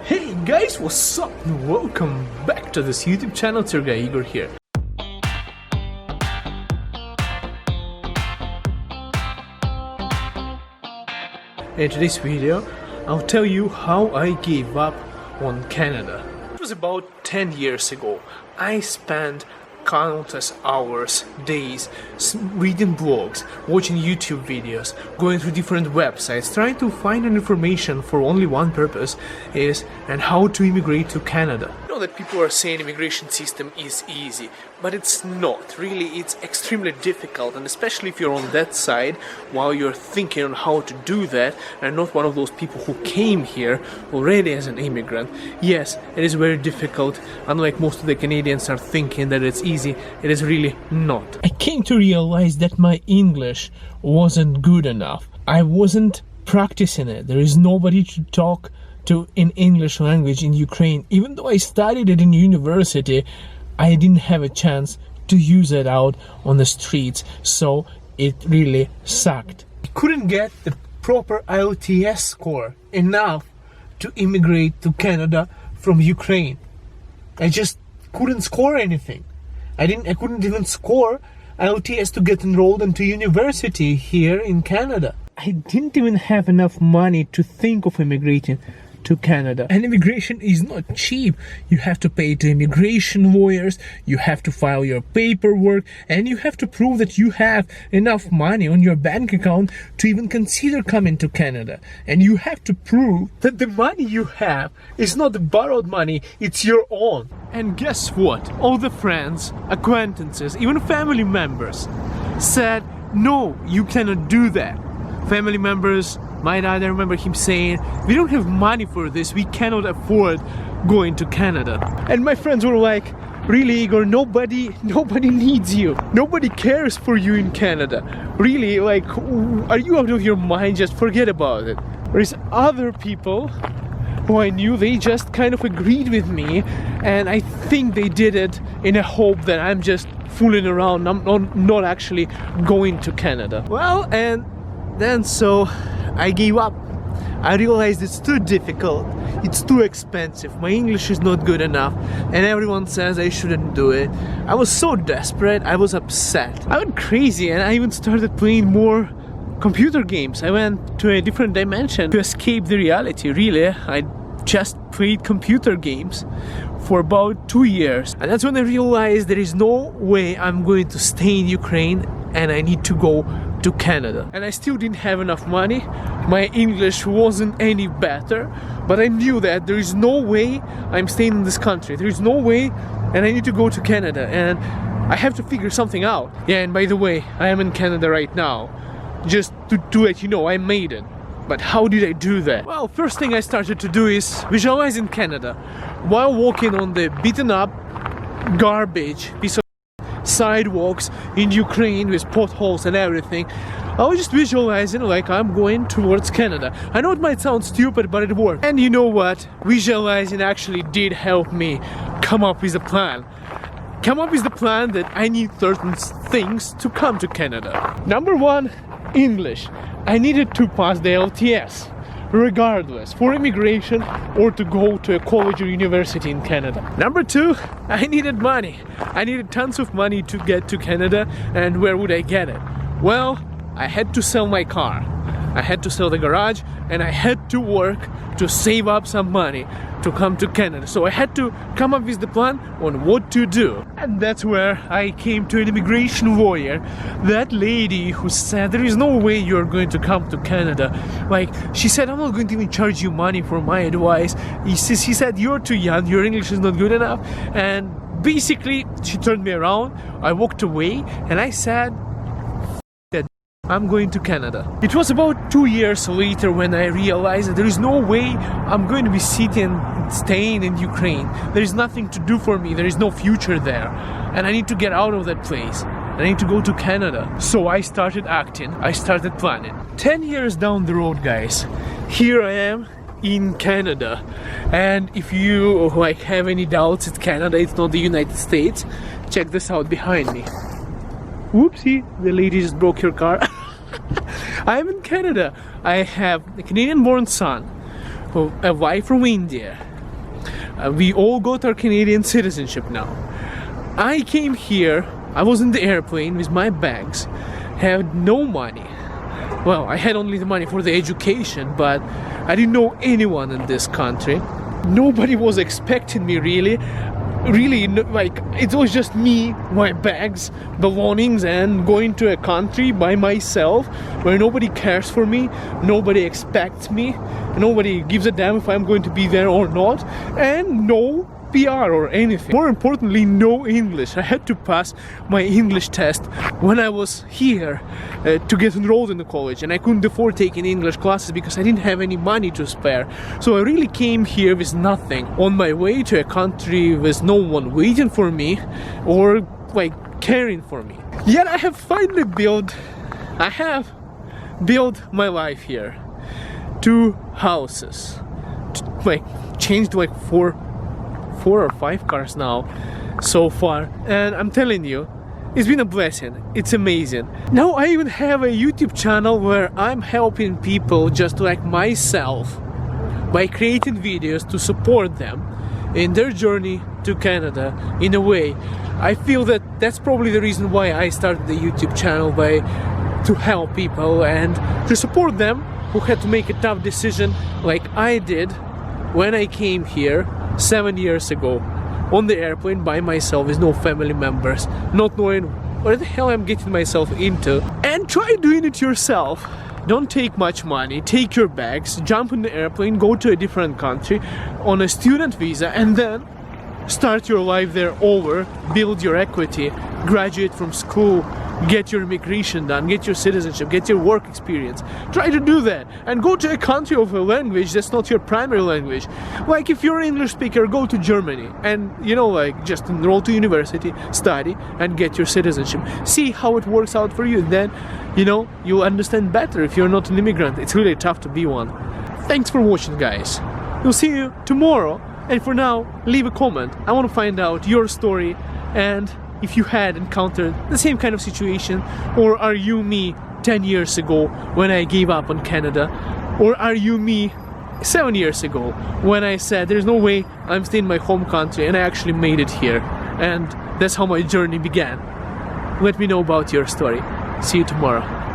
Hey guys, what's up? Welcome back to this YouTube channel. It's your guy Igor here. In today's video, I'll tell you how I gave up on Canada. It was about 10 years ago. I spent countless hours, days, reading blogs, watching YouTube videos, going through different websites, trying to find information for only one purpose, and how to immigrate to Canada. I know that people are saying immigration system is easy, but it's not. Really, it's extremely difficult, and especially if you're on that side while you're thinking on how to do that, and not one of those people who came here already as an immigrant. Yes, it is very difficult. Unlike most of the Canadians are thinking that it's easy, it is really not. I came to realize that my English wasn't good enough. I wasn't practicing it. There is nobody to talk to in English language in Ukraine. Even though I studied it in university, I didn't have a chance to use it out on the streets, so it really sucked. I couldn't get the proper IELTS score enough to immigrate to Canada from Ukraine. I just couldn't score anything. I couldn't even score IELTS to get enrolled into university here in Canada. I didn't even have enough money to think of immigrating to Canada. And immigration is not cheap. You have to pay to immigration lawyers, you have to file your paperwork, and you have to prove that you have enough money on your bank account to even consider coming to Canada. And you have to prove that the money you have is not borrowed money, it's your own. And guess what? All the friends, acquaintances, even family members said, no, you cannot do that. Family members, my dad, I remember him saying, we don't have money for this, we cannot afford going to Canada. And my friends were like, really, Igor, nobody needs you. Nobody cares for you in Canada. Really, like, are you out of your mind? Just forget about it. There's other people who I knew, they just kind of agreed with me, and I think they did it in a hope that I'm just fooling around, I'm not actually going to Canada. Well, and then so I gave up. I realized it's too difficult, it's too expensive, my English is not good enough, and everyone says I shouldn't do it. I was so desperate, I was upset. I went crazy, and I even started playing more computer games. I went to a different dimension to escape the reality. Really, I just played computer games for about 2 years, and that's when I realized there is no way I'm going to stay in Ukraine, and I need to go to Canada. And I still didn't have enough money, my English wasn't any better, but I knew that there is no way I'm staying in this country, there is no way, and I need to go to Canada, and I have to figure something out. Yeah, and by the way, I am in Canada right now, just to let you know, I made it. But how did I do that? Well, first thing I started to do is visualize in Canada while walking on the beaten up garbage piece of sidewalks in Ukraine with potholes and everything. I was just visualizing like I'm going towards Canada. I know it might sound stupid, but it worked. And you know what? Visualizing actually did help me come up with a plan. Come up with the plan that I need certain things to come to Canada. Number one, English. I needed to pass the LTS, regardless, for immigration or to go to a college or university in Canada. Number two, I needed money. I needed tons of money to get to Canada, and where would I get it? Well, I had to sell my car. I had to sell the garage, and I had to work to save up some money to come to Canada. So I had to come up with the plan on what to do. And that's where I came to an immigration lawyer. That lady who said, there is no way you're going to come to Canada. Like, she said, I'm not going to even charge you money for my advice. He said, you're too young, your English is not good enough. And basically, she turned me around, I walked away, and I said, I'm going to Canada. It was about 2 years later when I realized that there is no way I'm going to be staying in Ukraine. There is nothing to do for me, there is no future there, and I need to get out of that place. I need to go to Canada. So I started acting, I started planning. 10 years down the road, guys, here I am in Canada. And if you like have any doubts, it's Canada, it's not the United States, check this out behind me. Whoopsie, the lady just broke her car. I'm in Canada. I have a Canadian-born son, a wife from India, We all got our Canadian citizenship now. I came here, I was in the airplane with my bags, had no money. Well, I had only the money for the education, but I didn't know anyone in this country. Nobody was expecting me really, like it was just me, my bags, belongings, and going to a country by myself where nobody cares for me, nobody expects me, nobody gives a damn if I'm going to be there or not, and no PR or anything. More importantly, no English. I had to pass my English test when I was here to get enrolled in the college, and I couldn't afford taking English classes because I didn't have any money to spare. So I really came here with nothing, on my way to a country with no one waiting for me or like caring for me. Yet I have finally built my life here. 2 houses, like changed like 4 or 5 cars now so far, and I'm telling you, it's been a blessing. It's amazing. Now I even have a YouTube channel where I'm helping people just like myself by creating videos to support them in their journey to Canada. In a way, I feel that that's probably the reason why I started the YouTube channel, to help people and to support them who had to make a tough decision like I did when I came here 7 years ago on the airplane by myself with no family members, not knowing what the hell I'm getting myself into. And try doing it yourself. Don't take much money, take your bags, jump in the airplane, go to a different country on a student visa, and then start your life there over, build your equity, graduate from school, get your immigration done, get your citizenship, get your work experience. Try to do that and go to a country of a language that's not your primary language. Like if you're an English speaker, go to Germany and, you know, like just enroll to university, study and get your citizenship. See how it works out for you. Then, you know, you'll understand better if you're not an immigrant. It's really tough to be one. Thanks for watching, guys. We'll see you tomorrow. And for now, leave a comment. I want to find out your story and if you had encountered the same kind of situation, or are you me 10 years ago when I gave up on Canada, or are you me 7 years ago when I said there's no way I'm staying in my home country and I actually made it here, and that's how my journey began. Let me know about your story. See you tomorrow.